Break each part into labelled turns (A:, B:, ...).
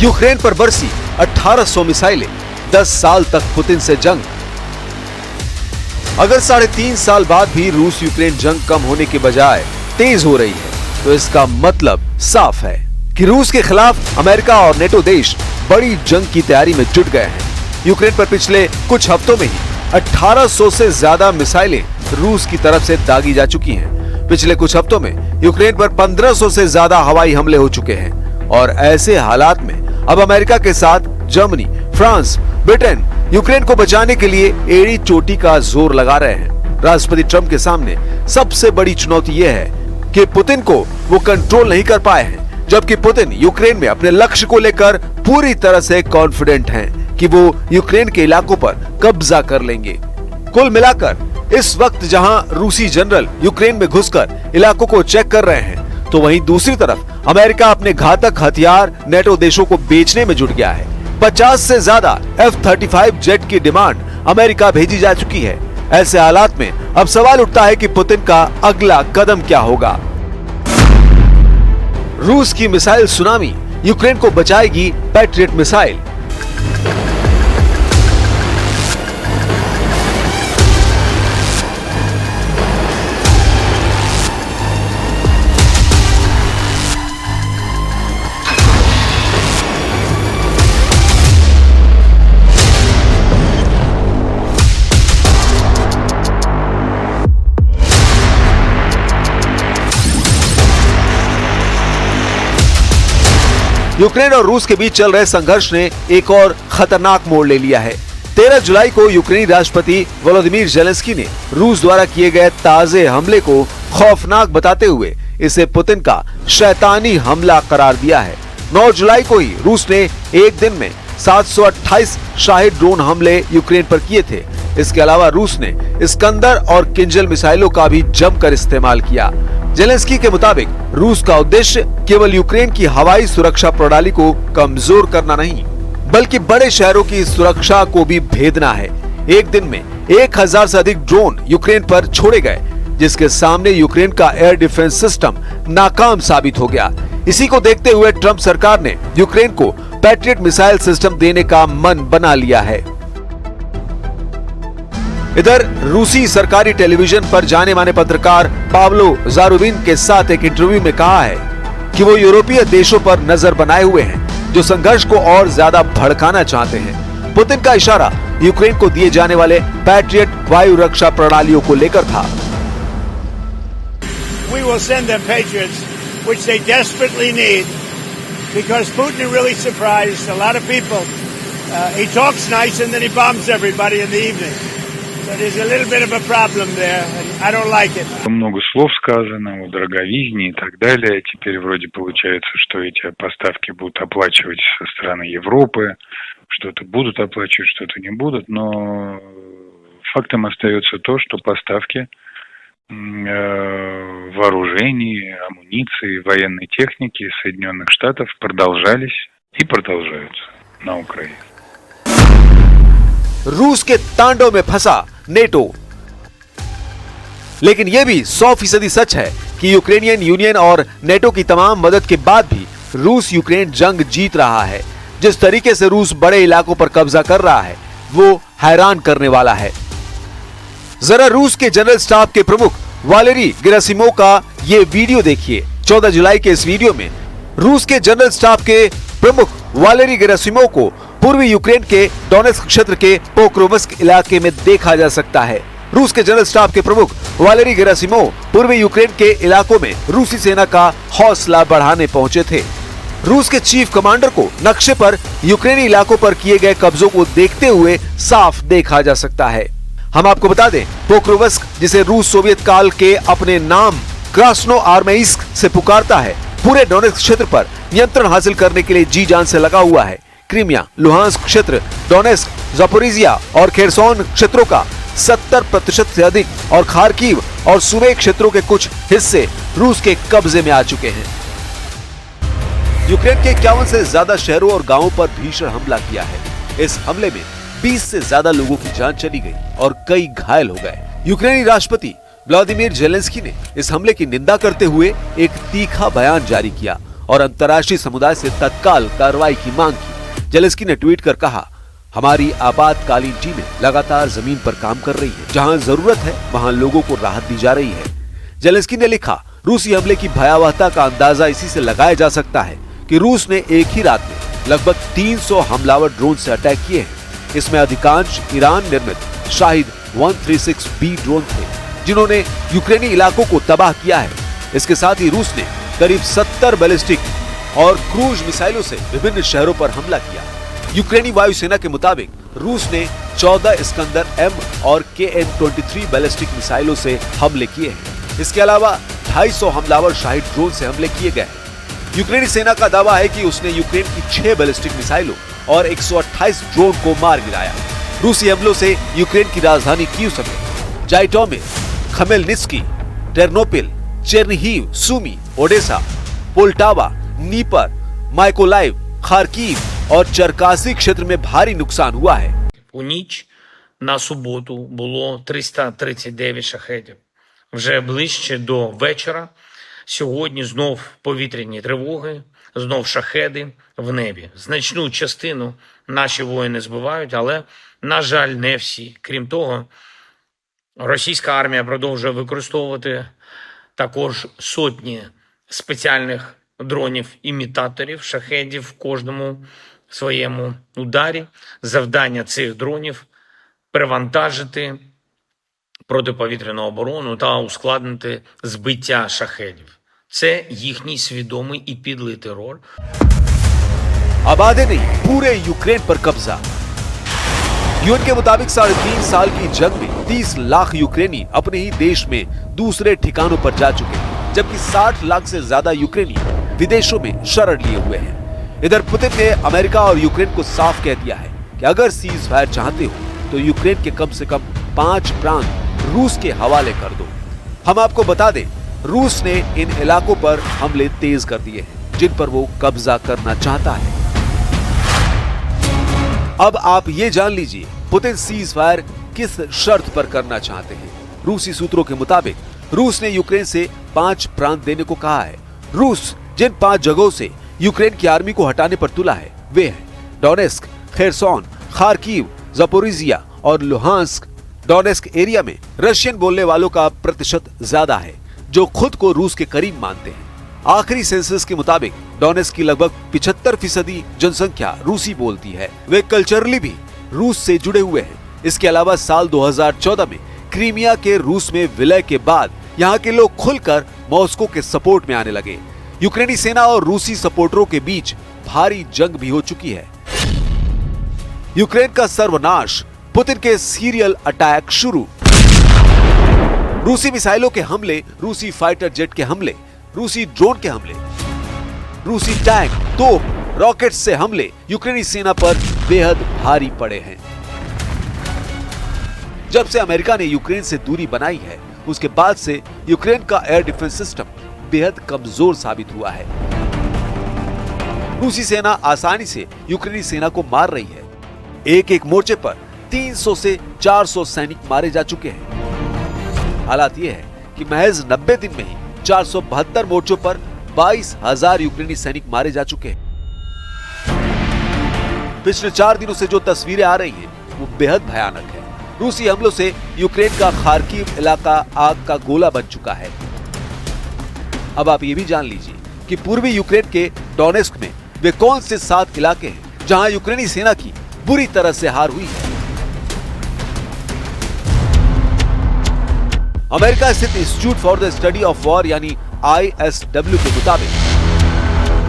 A: Ukraine पर बरसी 1800 मिसाइलें, 10 साल तक पुतिन से जंग। अगर 3.5 साल बाद भी रूस यूक्रेन जंग कम होने के बजाय तेज हो रही है, तो इसका मतलब साफ है कि रूस के खिलाफ अमेरिका और नेटो देश बड़ी जंग की तैयारी में जुट गए हैं। यूक्रेन पर पिछले कुछ हफ्तों में ही 1800 से ज्यादा मिसाइलें रूस की तरफ से दागी जा चुकी हैं। पिछले कुछ हफ्तों में यूक्रेन पर 1500 से ज्यादा हवाई हमले हो चुके हैं और ऐसे हालात में अब अमेरिका के साथ जर्मनी, फ्रांस, ब्रिटेन यूक्रेन को बचाने के लिए एड़ी चोटी का जोर लगा रहे हैं। राष्ट्रपति ट्रंप के सामने सबसे बड़ी चुनौती यह है कि पुतिन को वो कंट्रोल नहीं कर पाए हैं, जबकि पुतिन यूक्रेन में अपने लक्ष्य को लेकर पूरी तरह से कॉन्फिडेंट हैं कि वो यूक्रेन के इलाकों पर कब्जा कर लेंगे। कुल मिलाकर इस वक्त जहां रूसी जनरल यूक्रेन में घुसकर इलाकों को चेक कर रहे हैं, तो वहीं दूसरी तरफ अमेरिका अपने घातक हथियार नेटो देशों को बेचने में जुट गया है। 50 से ज्यादा F-35 जेट की डिमांड अमेरिका भेजी जा चुकी है। ऐसे हालात में अब सवाल उठता है कि पुतिन का अगला कदम क्या होगा। रूस की मिसाइल सुनामी, यूक्रेन को बचाएगी पैट्रियट मिसाइल। यूक्रेन और रूस के बीच चल रहे संघर्ष ने एक और खतरनाक मोड़ ले लिया है। 13 जुलाई को यूक्रेनी राष्ट्रपति वोलोदिमीर जेलेंस्की ने रूस द्वारा किए गए ताजे हमले को खौफनाक बताते हुए इसे पुतिन का शैतानी हमला करार दिया है। 9 जुलाई को ही रूस ने एक दिन में 728 शाहिद ड्रोन हमले यूक्रेन पर किए थे। इसके अलावा रूस ने इस्कंदर और किंजल मिसाइलों का भी जमकर इस्तेमाल किया। जेलेंस्की के मुताबिक रूस का उद्देश्य केवल यूक्रेन की हवाई सुरक्षा प्रणाली को कमजोर करना नहीं, बल्कि बड़े शहरों की सुरक्षा को भी भेदना है। एक दिन में 1000 से अधिक ड्रोन यूक्रेन पर छोड़े गए, जिसके सामने यूक्रेन का एयर डिफेंस सिस्टम नाकाम साबित हो गया। इसी को देखते हुए ट्रंप सरकार ने यूक्रेन को पैट्रियट मिसाइल सिस्टम देने का मन बना लिया है। इधर रूसी सरकारी टेलीविजन पर जाने माने पत्रकार पाब्लो जारुबिन के साथ एक इंटरव्यू में कहा है कि वो यूरोपीय देशों पर नजर बनाए हुए हैं, जो संघर्ष को और ज्यादा भड़काना चाहते हैं। पुतिन का इशारा यूक्रेन को दिए जाने वाले पैट्रियट वायु रक्षा प्रणालियों को लेकर था।
B: We will send them Patriots, which they desperately need, because Putin is really surprised. A lot of people, he talks nice and then he bombs everybody in the evening. So there's a little bit of a problem there, and I don't like it.
C: Много слов сказано о дороговизне и так далее. Теперь вроде получается, что эти поставки будут оплачивать со стороны Европы, что-то будут оплачивать, что-то не будут, но фактом остается то, что поставки вооружений, амуниции, военной техники из Соединенных Штатов продолжались и продолжаются на Украине.
A: रूस के तांडव में फंसा NATO. लेकिन यह भी 100% सच है कि यूक्रेनियन यूनियन और नेटो की तमाम मदद के बाद भी रूस यूक्रेन जंग जीत रहा है। जिस तरीके से रूस बड़े इलाकों पर कब्जा कर रहा है, वो हैरान करने वाला है। जरा रूस के जनरल स्टाफ के प्रमुख वालेरी गेरासिमोव का ये वीडियो देखिए। 14 जुलाई के इस वीडियो में रूस के जनरल स्टाफ के प्रमुख वालेरी गेरासिमोव को पूर्वी यूक्रेन के डोनेस्क क्षेत्र के पोक्रोवस्क इलाके में देखा जा सकता है। रूस के जनरल स्टाफ के प्रमुख वालेरी गेरासिमोव पूर्वी यूक्रेन के इलाकों में रूसी सेना का हौसला बढ़ाने पहुंचे थे। रूस के चीफ कमांडर को नक्शे पर यूक्रेनी इलाकों पर किए गए कब्जों को देखते हुए साफ देखा जा सकता है। हम आपको बता दें, पोक्रोवस्क, जिसे रूस सोवियत काल के अपने नाम क्रास्नो आर्मेइस्क से पुकारता है, पूरे डोनेस्क क्षेत्र पर नियंत्रण हासिल करने के लिए जी जान से लगा हुआ है। क्रीमिया, लुहांस्क क्षेत्र, डोनेस्क, ज़पोरिजिया और खेरसोन क्षेत्रों का 70% से अधिक और खार्किव और सूबे क्षेत्रों के कुछ हिस्से रूस के कब्जे में आ चुके हैं। यूक्रेन के 51 से ज्यादा शहरों और गांवों पर भीषण हमला किया है। इस हमले में 20 से ज्यादा लोगों की जान चली गई और कई घायल हो गए। यूक्रेनी राष्ट्रपति व्लादिमीर जेलेंस्की ने इस हमले की निंदा करते हुए एक तीखा बयान जारी किया और अंतर्राष्ट्रीय समुदाय से तत्काल कार्रवाई की मांग की। जेलेंस्की ने ट्वीट कर कहा, हमारी आपातकालीन टीमें लगातार जमीन पर काम कर रही है। जहां जरूरत है वहां लोगों को राहत दी जा रही है। जेलेंस्की ने लिखा, रूसी हमले की भयावहता का अंदाजा इसी से लगाया जा सकता है कि रूस ने एक ही रात में लगभग 300 हमलावर ड्रोन से अटैक किए हैं। इसमें अधिकांश ईरान निर्मित शाहिद 136B ड्रोन थे, जिन्होंने यूक्रेनी इलाकों को तबाह किया है। इसके साथ ही रूस ने करीब 70 बैलिस्टिक और क्रूज मिसाइलों से विभिन्न शहरों पर हमला किया। यूक्रेनी वायुसेना के मुताबिक रूस ने 14 इस्कंदर M और KN-23 बैलिस्टिक मिसाइलों से हमले किए हैं। इसके अलावा 250 हमलावर शाहिद ड्रोन से हमले किए गए हैं। यूक्रेनी सेना का दावा है कि उसने यूक्रेन की 6 बैलिस्टिक मिसाइलों और 128 ड्रोन को मार गिराया। रूसी हमलों से यूक्रेन की राजधानी कीव समेत Zhytomyr, Khmelnytskyi, Ternopil, Chernihiv, Sumy, Odesa, Poltava, Dnieper, Mykolaiv, Kharkiv और चरकासी क्षेत्र में भारी नुकसान हुआ है।
D: У ніч на суботу було 339 шахедів. Вже ближче до вечора сьогодні знов повітряні тривоги, знов шахеди в небі. Значну частину наші воїни збивають, але, на жаль, не всі. Крім того, російська армія продовжує використовувати також сотні спеціальних дронів-імітаторів, шахедів в кожному своєму ударі. Завдання цих дронів – перевантажити протиповітряну оборону та ускладнити збиття шахедів. Це їхній свідомий і підлий терор.
A: आबादी नहीं, पूरे यूक्रेन पर कब्जा। यूएन के मुताबिक 3.5 साल की जंग में 30 लाख यूक्रेनी अपने ही देश में दूसरे ठिकानों पर जा चुके हैं, जबकि 60 लाख से ज्यादा यूक्रेनी विदेशों में शरण लिए हुए हैं। इधर पुतिन ने अमेरिका और यूक्रेन को साफ कह दिया है कि अगर सीज फायर चाहते हो तो यूक्रेन के कम से कम 5 प्रांत रूस के हवाले कर दो। हम आपको बता दें, रूस ने इन इलाकों पर हमले तेज कर दिए हैं जिन पर वो कब्जा करना चाहता है। अब आप ये जान लीजिए पुतिन सीज फायर किस शर्त पर करना चाहते हैं। रूसी सूत्रों के मुताबिक रूस ने यूक्रेन से 5 प्रांत देने को कहा है। रूस जिन 5 जगहों से यूक्रेन की आर्मी को हटाने पर तुला है वे हैं डोनेस्क, खेरसोन, खार्कीव, ज़पोरिजिया और लुहांस्क। डोनेस्क एरिया में रशियन बोलने वालों का प्रतिशत ज्यादा है, जो खुद को रूस के करीब मानते हैं। आखिरी सेंसस के मुताबिक डोनेस्क की लगभग 75% जनसंख्या रूसी बोलती है। वे कल्चरली भी रूस से जुड़े हुए हैं। इसके अलावा साल 2014 में क्रीमिया के रूस में विलय के बाद यहाँ के लोग खुलकर मॉस्को के सपोर्ट में आने लगे। यूक्रेनी सेना और रूसी सपोर्टरों के बीच भारी जंग भी हो चुकी है। यूक्रेन का सर्वनाश, पुतिन के सीरियल अटैक शुरू। रूसी मिसाइलों के हमले, रूसी फाइटर जेट के हमले, रूसी ड्रोन के हमले, रूसी टैंक, तोप, रॉकेट से हमले यूक्रेनी सेना पर बेहद भारी पड़े हैं। जब से अमेरिका ने यूक्रेन से दूरी बनाई है, उसके बाद से यूक्रेन का एयर डिफेंस सिस्टम बेहद कमजोर साबित हुआ है। रूसी सेना आसानी से यूक्रेनी सेना को मार रही है। एक एक मोर्चे पर 300 से 400 सैनिक मारे जा चुके हैं। हालात यह है कि महज 90 दिन में ही 472 मोर्चों पर 22,000 यूक्रेनी सैनिक मारे जा चुके हैं। पिछले 4 दिनों से जो तस्वीरें आ रही हैं, वो बेहद भयानक है। रूसी हमलों से यूक्रेन का खार्कीव इलाका आग का गोला बन चुका है। अब आप ये भी जान लीजिए कि पूर्वी यूक्रेन के डोनेस्क में वे कौन से 7 इलाके हैं जहां यूक्रेनी सेना की बुरी तरह से हार हुई है। अमेरिका स्थित institute for the study of war यानी ISW के मुताबिक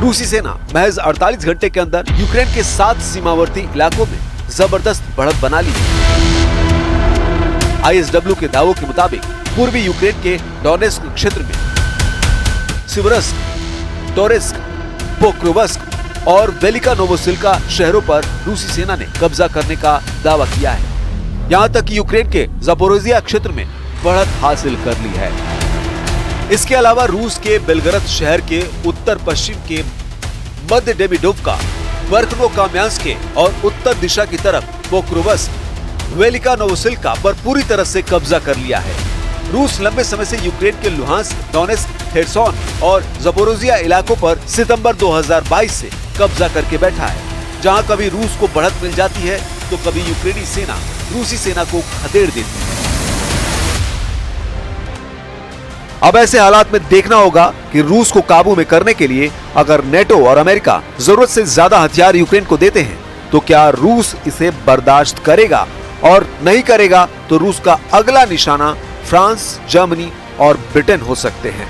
A: रूसी सेना महज 48 घंटे के अंदर यूक्रेन के 7 सीमावर्ती इलाकों में जबरदस्त बढ़त बना ली। ISW के दावों के मुताबिक पूर्वी यूक्रेन के डोनेस्क क्षेत्र में सिवरस्क, टोरेस्क, पोक्रोवस्क और वेलिका नोवोसिल्का शहरों पर रूसी सेना ने कब्जा करने का दावा किया है। यहां तक कि यूक्रेन के ज़पोरिजिया क्षेत्र में बढ़त हासिल कर ली है। इसके अलावा रूस के बेलगरद शहर के उत्तर पश्चिम के मध्य डेमिडोवका, वर्कनो-काम्यांस्के और उत्तर दिशा की तरफ पोक्रोवस्क, वेलिका नोवोसिल्का पर पूरी तरह से कब्जा कर लिया है। रूस लंबे समय से यूक्रेन के लुहांस्क, डोनेस्क, खेरसोन और ज़पोरोजिया इलाकों पर सितंबर 2022 से कब्जा करके बैठा है, जहां कभी रूस को बढ़त मिल जाती है तो कभी यूक्रेनी सेना रूसी सेना को खदेड़ देती है। अब ऐसे हालात में देखना होगा कि रूस को काबू में करने के लिए अगर नेटो और अमेरिका जरूरत से ज्यादा हथियार यूक्रेन को देते हैं तो क्या रूस इसे बर्दाश्त करेगा, और नहीं करेगा तो रूस का अगला निशाना फ्रांस, जर्मनी और ब्रिटेन हो सकते हैं।